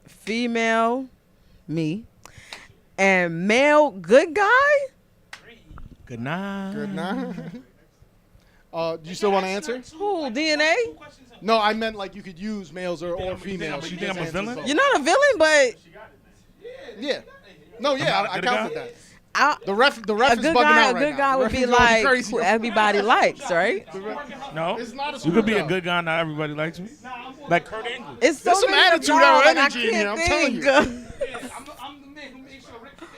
Female. Me. And male good guy. Good night. Good night. Do you still want to answer? Who? DNA. No, I meant like you could use males or You females. think She I'm a just villain? answers You're not a villain, but Yeah. No, yeah, I Good counted guy? that. I, The ref a is good bugging guy. out A right good now. guy The would ref be is going like crazy. who everybody likes, right? No. It's not a You could be a screw good guy, not everybody likes me. Like Kurt Angle. It's so There's some many attitude of y'all, or like, I energy in here, I'm can't telling you. think. I'm the man who makes sure Rick got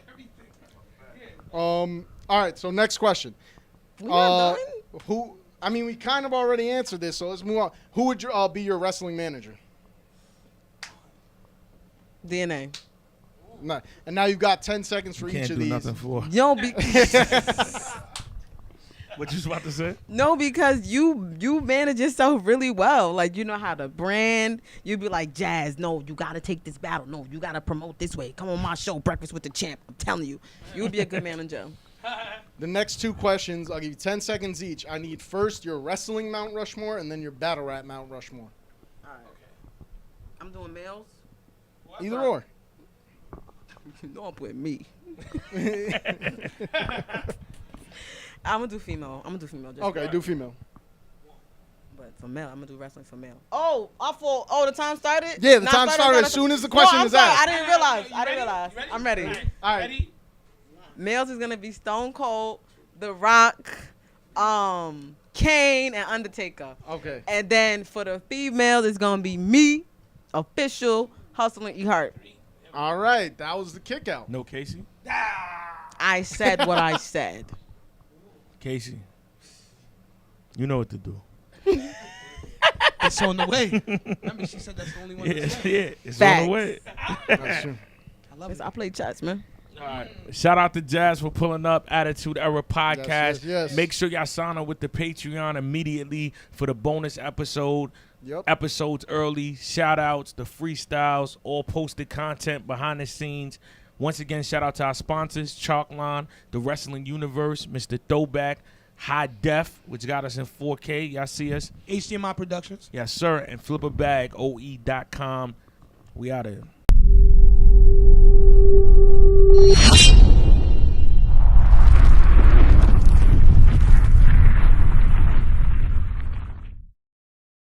everything. All right, so next question. We not done? Who? I mean, we kind of already answered this, so let's move on. Who would be your wrestling manager? DNA. No. And now you've got 10 seconds for Can't each of do these. nothing for. No, be, What you was about to say? no, because you manage yourself really well. Like you know how to brand. You'd be like, Jazz, no, you gotta take this battle. No, you gotta promote this way. Come on my show, Breakfast with the Champ. I'm telling you, you would be a good manager. The next 2 questions, I'll give you 10 seconds each. I need first your wrestling Mount Rushmore and then your battle rap Mount Rushmore. All right. I'm doing males. Either or. You know I'm putting me. I'm gonna do female. Just Okay, do female. But for male, I'm gonna do wrestling for male. Oh, the time started? Yeah, the time started as soon as the question I'm is sorry, asked. I didn't realize. I'm ready. All right. Ready? Males is gonna be Stone Cold, The Rock, Kane, and Undertaker. Okay. And then for the females, it's gonna be me, Official, Hustle and E Heart. All right. That was the kick out. No, Casey. I said what I said. Casey, you know what to do. It's on the way. Remember, she said that's the only one. Yeah, That's yeah, it's Facts. on the way. That's true. I love it. I play chess, man. All right. Shout out to Jazz for pulling up Attitude Era Podcast. Yes. Make sure y'all sign up with the Patreon immediately for the bonus episode. Yep. Episodes early, shout outs, the freestyles, all posted content behind the scenes. Once again, shout out to our sponsors, Chalkline, The Wrestling Universe, Mr. Throwback, High Def, which got us in 4K. Y'all see us? HDMI Productions. Yes, sir. And flipabagoe.com. We out of here.